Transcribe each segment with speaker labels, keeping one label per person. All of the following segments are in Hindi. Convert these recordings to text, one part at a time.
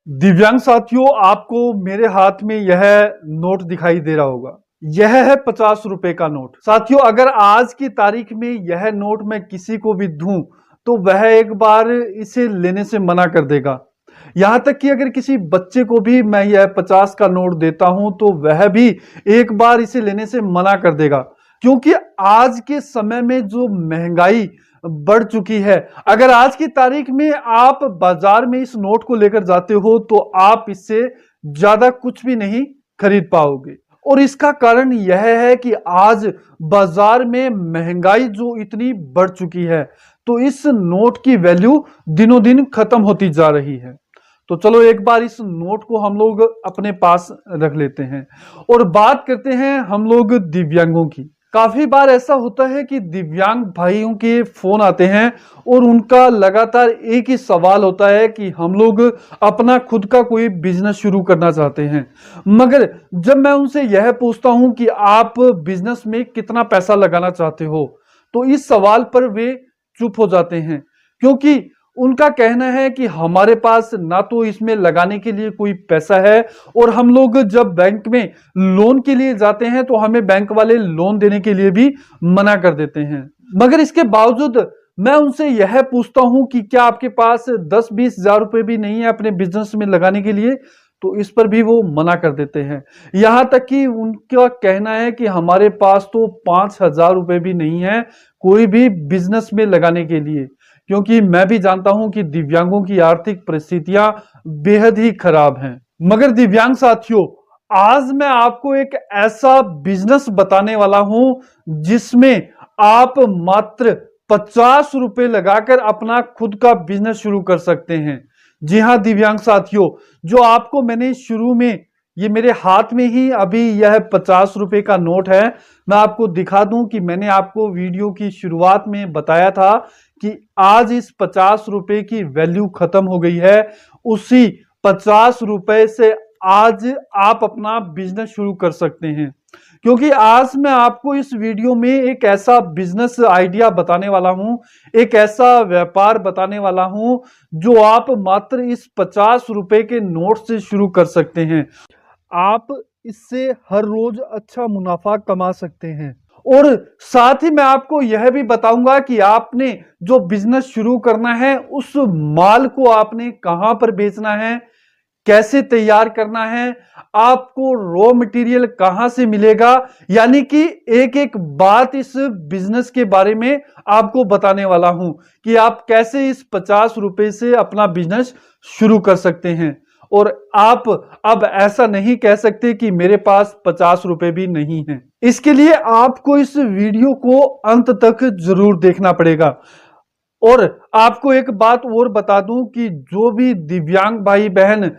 Speaker 1: दिव्यांग साथियों, आपको मेरे हाथ में यह नोट दिखाई दे रहा होगा। यह है 50 रुपए का नोट। साथियों, अगर आज की तारीख में यह नोट मैं किसी को भी दूं तो वह एक बार इसे लेने से मना कर देगा। यहां तक कि अगर किसी बच्चे को भी मैं यह 50 का नोट देता हूं तो वह भी एक बार इसे लेने से मना कर देगा, क्योंकि आज के समय में जो महंगाई बढ़ चुकी है। अगर आज की तारीख में आप बाजार में इस नोट को लेकर जाते हो तो आप इससे ज्यादा कुछ भी नहीं खरीद पाओगे। और इसका कारण यह है कि आज बाजार में महंगाई जो इतनी बढ़ चुकी है, तो इस नोट की वैल्यू दिनों दिन खत्म होती जा रही है। तो चलो एक बार इस नोट को हम लोग अपने पास रख लेते हैं और बात करते हैं हम लोग दिव्यांगों की। काफी बार ऐसा होता है कि दिव्यांग भाइयों के फोन आते हैं और उनका लगातार एक ही सवाल होता है कि हम लोग अपना खुद का कोई बिजनेस शुरू करना चाहते हैं, मगर जब मैं उनसे यह पूछता हूं कि आप बिजनेस में कितना पैसा लगाना चाहते हो, तो इस सवाल पर वे चुप हो जाते हैं, क्योंकि उनका कहना है कि हमारे पास ना तो इसमें लगाने के लिए कोई पैसा है, और हम लोग जब बैंक में लोन के लिए जाते हैं तो हमें बैंक वाले लोन देने के लिए भी मना कर देते हैं। मगर इसके बावजूद मैं उनसे यह पूछता हूं कि क्या आपके पास 10-20 हजार रुपए भी नहीं है अपने बिजनेस में लगाने के लिए, तो इस पर भी वो मना कर देते हैं। यहां तक कि उनका कहना है कि हमारे पास तो 5,000 रुपए भी नहीं है कोई भी बिजनेस में लगाने के लिए, क्योंकि मैं भी जानता हूं कि दिव्यांगों की आर्थिक परिस्थितियां बेहद ही खराब हैं। मगर दिव्यांग साथियों, आज मैं आपको एक ऐसा बिजनेस बताने वाला हूं जिसमें आप मात्र 50 रुपए लगाकर अपना खुद का बिजनेस शुरू कर सकते हैं। जी हां दिव्यांग साथियों, जो आपको मैंने शुरू में, ये मेरे हाथ में ही अभी यह 50 रुपए का नोट है। मैं आपको दिखा दूं कि मैंने आपको वीडियो की शुरुआत में बताया था कि आज इस 50 रुपए की वैल्यू खत्म हो गई है। उसी 50 रुपए से आज आप अपना बिजनेस शुरू कर सकते हैं, क्योंकि आज मैं आपको इस वीडियो में एक ऐसा बिजनेस आइडिया बताने वाला हूं, एक ऐसा व्यापार बताने वाला हूं जो आप मात्र इस 50 रुपए के नोट से शुरू कर सकते हैं। आप इससे हर रोज अच्छा मुनाफा कमा सकते हैं। और साथ ही मैं आपको यह भी बताऊंगा कि आपने जो बिजनेस शुरू करना है उस माल को आपने कहां पर बेचना है, कैसे तैयार करना है, आपको रॉ मटेरियल कहां से मिलेगा, यानी कि एक एक बात इस बिजनेस के बारे में आपको बताने वाला हूं कि आप कैसे इस 50 रुपए से अपना बिजनेस शुरू कर सकते हैं। और आप अब ऐसा नहीं कह सकते कि मेरे पास 50 रुपए भी नहीं है। इसके लिए आपको इस वीडियो को अंत तक जरूर देखना पड़ेगा। और आपको एक बात और बता दूं कि जो भी दिव्यांग भाई बहन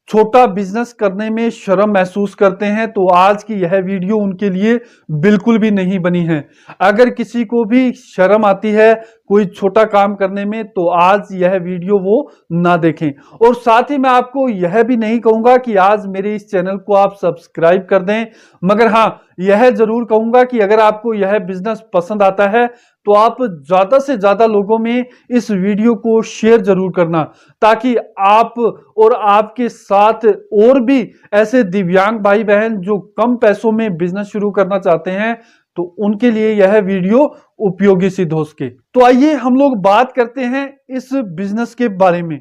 Speaker 1: छोटा बिजनेस करने में शर्म महसूस करते हैं, तो आज की यह वीडियो उनके लिए बिल्कुल भी नहीं बनी है। अगर किसी को भी शर्म आती है कोई छोटा काम करने में, तो आज यह वीडियो वो ना देखें। और साथ ही मैं आपको यह भी नहीं कहूंगा कि आज मेरे इस चैनल को आप सब्सक्राइब कर दें, मगर हाँ, यह जरूर कहूंगा कि अगर आपको यह बिजनेस पसंद आता है तो आप ज्यादा से ज्यादा लोगों में इस वीडियो को शेयर जरूर करना, ताकि आप और आपके साथ और भी ऐसे दिव्यांग भाई बहन जो कम पैसों में बिजनेस शुरू करना चाहते हैं, तो उनके लिए यह वीडियो उपयोगी सिद्ध हो सके। तो आइए हम लोग बात करते हैं इस बिजनेस के बारे में।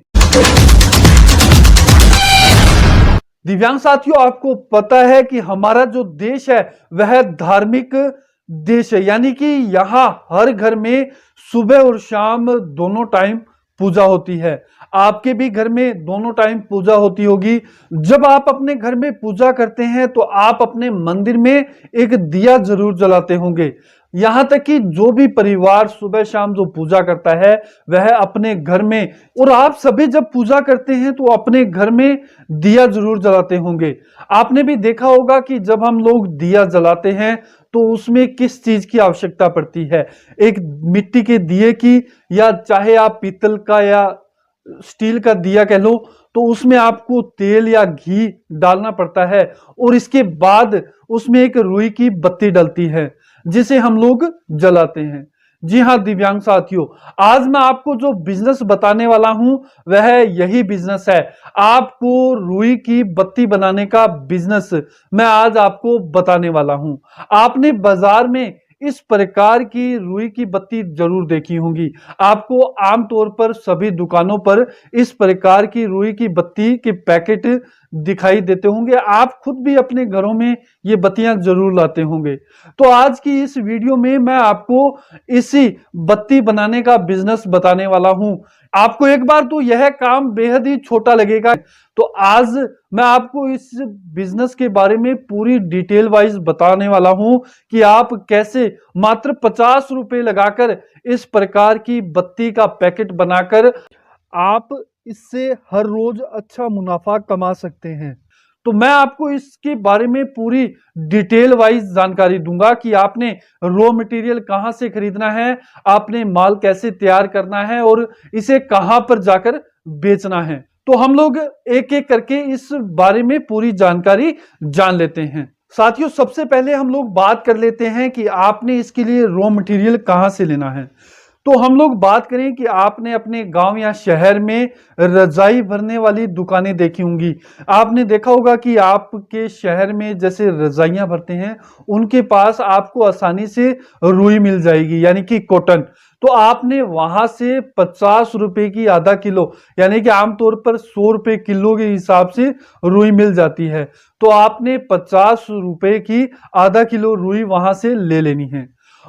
Speaker 1: दिव्यांग साथियों, आपको पता है कि हमारा जो देश है वह धार्मिक देश है, यानी कि यहाँ हर घर में सुबह और शाम दोनों टाइम पूजा होती है। आपके भी घर में दोनों टाइम पूजा होती होगी। जब आप अपने घर में पूजा करते हैं तो आप अपने मंदिर में एक दिया जरूर जलाते होंगे। यहां तक कि जो भी परिवार सुबह शाम जो पूजा करता है वह अपने घर में, और आप सभी जब पूजा करते हैं तो अपने घर में दिया जरूर जलाते होंगे। आपने भी देखा होगा कि जब हम लोग दिया जलाते हैं तो उसमें किस चीज की आवश्यकता पड़ती है, एक मिट्टी के दिए की, या चाहे आप पीतल का या स्टील का दिया कह लो, तो उसमें आपको तेल या घी डालना पड़ता है, और इसके बाद उसमें एक रुई की बत्ती डलती है जिसे हम लोग जलाते हैं। जी हाँ दिव्यांग साथियों, आज मैं आपको जो बिजनेस बताने वाला हूं वह यही बिजनेस है। आपको रुई की बत्ती बनाने का बिजनेस मैं आज आपको बताने वाला हूं। आपने बाजार में इस प्रकार की रुई की बत्ती जरूर देखी होंगी। आपको आमतौर पर सभी दुकानों पर इस प्रकार की रुई की बत्ती के पैकेट दिखाई देते होंगे। आप खुद भी अपने घरों में ये बत्तियां जरूर लाते होंगे। तो आज की इस वीडियो में मैं आपको इसी बत्ती बनाने का बिजनेस बताने वाला हूं। आपको एक बार तो यह काम बेहद ही छोटा लगेगा। तो आज मैं आपको इस बिजनेस के बारे में पूरी डिटेल वाइज बताने वाला हूं कि आप कैसे मात्र 50 रुपए लगाकर इस प्रकार की बत्ती का पैकेट बनाकर आप इससे हर रोज अच्छा मुनाफा कमा सकते हैं। तो मैं आपको इसके बारे में पूरी डिटेल वाइज जानकारी दूंगा कि आपने रॉ मटेरियल कहां से खरीदना है, आपने माल कैसे तैयार करना है और इसे कहां पर जाकर बेचना है। तो हम लोग एक एक करके इस बारे में पूरी जानकारी जान लेते हैं। साथियों, सबसे पहले हम लोग बात कर लेते हैं कि आपने इसके लिए रॉ मटेरियल कहां से लेना है। तो हम लोग बात करें कि आपने अपने गांव या शहर में रजाई भरने वाली दुकानें देखी होंगी। आपने देखा होगा कि आपके शहर में जैसे रजाइयां भरते हैं उनके पास आपको आसानी से रुई मिल जाएगी, यानी कि कॉटन। तो आपने वहां से 50 रुपए की आधा किलो, यानी कि आमतौर पर 100 रुपए किलो के हिसाब से रुई मिल जाती है। तो आपने 50 रुपए की आधा किलो रुई वहां से ले लेनी है।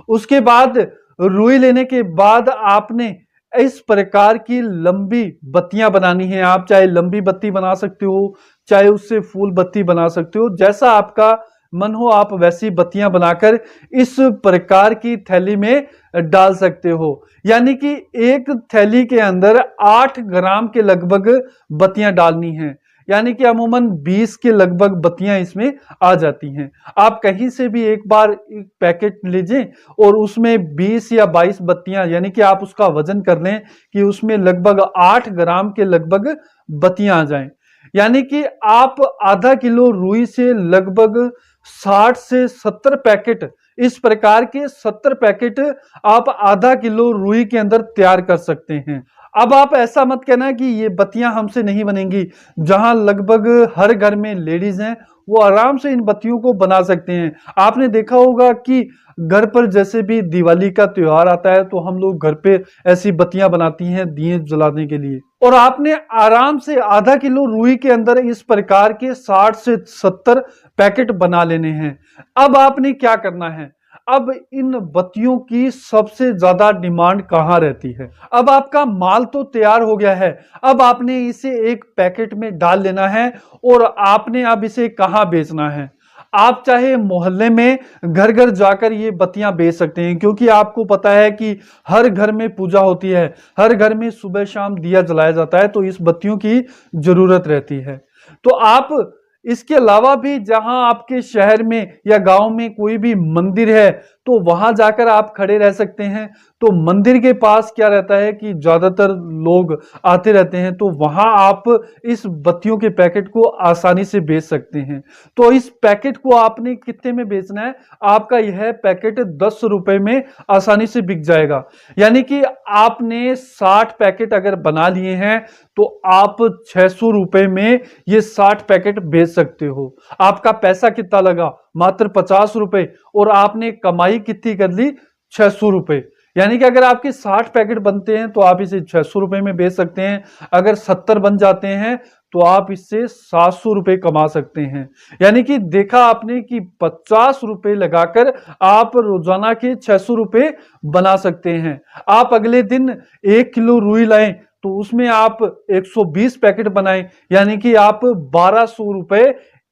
Speaker 1: उसके बाद रुई लेने के बाद आपने इस प्रकार की लंबी बत्तियां बनानी है। आप चाहे लंबी बत्ती बना सकते हो, चाहे उससे फूल बत्ती बना सकते हो, जैसा आपका मन हो आप वैसी बत्तियां बनाकर इस प्रकार की थैली में डाल सकते हो। यानी कि एक थैली के अंदर 8 ग्राम के लगभग बत्तियां डालनी है, यानी कि अमूमन 20 के लगभग बत्तियां इसमें आ जाती हैं। आप कहीं से भी एक बार एक पैकेट लीजिए और उसमें 20 या 22 बत्तियां, यानी कि आप उसका वजन कर लें कि उसमें लगभग 8 ग्राम के लगभग बत्तियां आ जाएं। यानी कि आप आधा किलो रुई से लगभग 60 से 70 पैकेट, इस प्रकार के 70 पैकेट आप आधा किलो रुई के अंदर तैयार कर सकते हैं। अब आप ऐसा मत कहना कि ये बत्तियां हमसे नहीं बनेंगी। जहां लगभग हर घर में लेडीज हैं वो आराम से इन बत्तियों को बना सकते हैं। आपने देखा होगा कि घर पर जैसे भी दिवाली का त्योहार आता है तो हम लोग घर पे ऐसी बत्तियां बनाती हैं दिए जलाने के लिए। और आपने आराम से आधा किलो रुई के अंदर इस प्रकार के 60 से 70 पैकेट बना लेने हैं। अब आपने क्या करना है, अब इन बत्तियों की सबसे ज्यादा डिमांड कहां रहती है। अब आपका माल तो तैयार हो गया है, अब आपने इसे एक पैकेट में डाल लेना है और आपने अब इसे कहां बेचना है। आप चाहे मोहल्ले में घर घर जाकर ये बत्तियां बेच सकते हैं, क्योंकि आपको पता है कि हर घर में पूजा होती है, हर घर में सुबह शाम दिया जलाया जाता है, तो इस बत्तियों की जरूरत रहती है। तो आप इसके अलावा भी जहां आपके शहर में या गांव में कोई भी मंदिर है तो वहां जाकर आप खड़े रह सकते हैं। तो मंदिर के पास क्या रहता है कि ज्यादातर लोग आते रहते हैं, तो वहां आप इस बत्तियों के पैकेट को आसानी से बेच सकते हैं। तो इस पैकेट को आपने कितने में बेचना है, आपका यह पैकेट 10 रुपए में आसानी से बिक जाएगा। यानी कि आपने 60 पैकेट अगर बना लिए हैं तो आप 600 रुपए में ये 60 पैकेट बेच सकते हो। आपका पैसा कितना लगा, मात्र 50 रुपए, और आपने कमाई कितनी कर ली, 600 रुपए। यानी कि अगर आपके 60 पैकेट बनते हैं तो आप इसे 600 रुपए में बेच सकते हैं। अगर 70 बन जाते हैं तो आप इससे 700 रुपए कमा सकते हैं। यानी कि देखा आपने कि 50 रुपए लगाकर आप रोजाना के 600 रुपए बना सकते हैं। आप अगले दिन 1 किलो रुई लाएं तो उसमें आप 120 पैकेट बनाएं, यानी कि आप 1200 रुपए,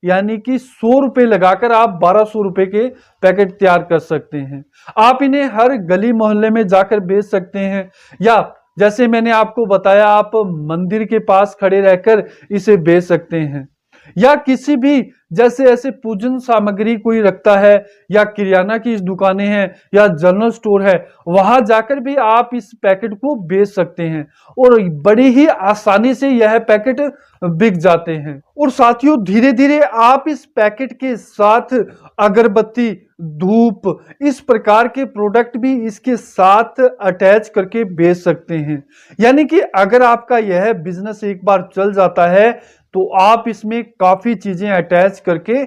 Speaker 1: यानी कि 100 रुपए लगाकर आप 1200 रुपए के पैकेट तैयार कर सकते हैं। आप इन्हें हर गली मोहल्ले में जाकर बेच सकते हैं, या जैसे मैंने आपको बताया आप मंदिर के पास खड़े रहकर इसे बेच सकते हैं, या किसी भी जैसे ऐसे पूजन सामग्री कोई रखता है, या किराना की दुकानें हैं, या जनरल स्टोर है, वहां जाकर भी आप इस पैकेट को बेच सकते हैं और बड़ी ही आसानी से यह पैकेट बिक जाते हैं। और साथियों धीरे धीरे आप इस पैकेट के साथ अगरबत्ती, धूप, इस प्रकार के प्रोडक्ट भी इसके साथ अटैच करके बेच सकते हैं। यानी कि अगर आपका यह बिजनेस एक बार चल जाता है तो आप इसमें काफी चीजें अटैच करके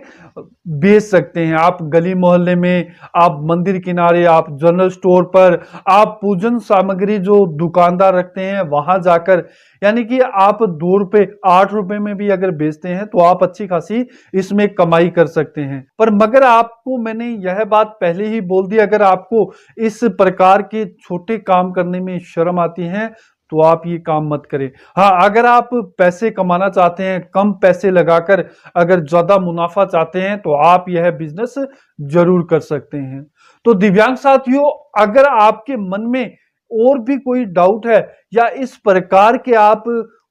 Speaker 1: बेच सकते हैं। आप गली मोहल्ले में, आप मंदिर किनारे, आप जनरल स्टोर पर, आप पूजन सामग्री जो दुकानदार रखते हैं वहां जाकर, यानी कि आप 2 रुपए 8 रुपए में भी अगर बेचते हैं तो आप अच्छी खासी इसमें कमाई कर सकते हैं। पर मगर आपको मैंने यह बात पहले ही बोल दी, अगर आपको इस प्रकार के छोटे काम करने में शर्म आती है तो आप ये काम मत करें। हाँ, अगर आप पैसे कमाना चाहते हैं, कम पैसे लगाकर अगर ज्यादा मुनाफा चाहते हैं तो आप यह बिजनेस जरूर कर सकते हैं। तो दिव्यांग साथियों, अगर आपके मन में और भी कोई डाउट है या इस प्रकार के आप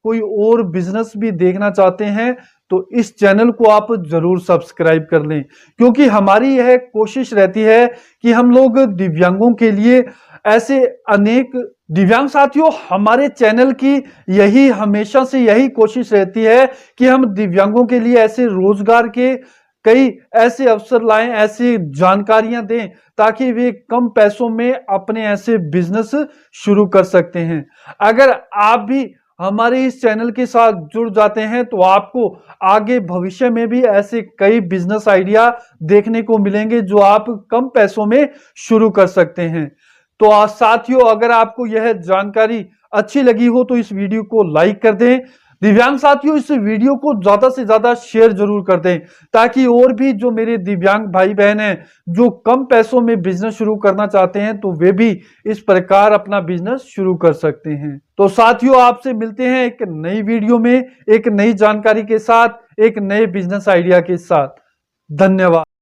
Speaker 1: कोई और बिजनेस भी देखना चाहते हैं तो इस चैनल को आप जरूर सब्सक्राइब कर लें, क्योंकि हमारी यह कोशिश रहती है कि हम लोग दिव्यांगों के लिए ऐसे अनेक दिव्यांग साथियों, हमारे चैनल की यही हमेशा से यही कोशिश रहती है कि हम दिव्यांगों के लिए ऐसे रोजगार के कई ऐसे अवसर लाएं, ऐसी जानकारियां दें ताकि वे कम पैसों में अपने ऐसे बिजनेस शुरू कर सकते हैं। अगर आप भी हमारे इस चैनल के साथ जुड़ जाते हैं तो आपको आगे भविष्य में भी ऐसे कई बिजनेस आइडिया देखने को मिलेंगे जो आप कम पैसों में शुरू कर सकते हैं। तो साथियों, अगर आपको यह जानकारी अच्छी लगी हो तो इस वीडियो को लाइक कर दें। दिव्यांग साथियों, इस वीडियो को ज्यादा से ज्यादा शेयर जरूर कर दें ताकि और भी जो मेरे दिव्यांग भाई बहन हैं जो कम पैसों में बिजनेस शुरू करना चाहते हैं तो वे भी इस प्रकार अपना बिजनेस शुरू कर सकते हैं। तो साथियों, आपसे मिलते हैं एक नई वीडियो में, एक नई जानकारी के साथ, एक नए बिजनेस आइडिया के साथ। धन्यवाद।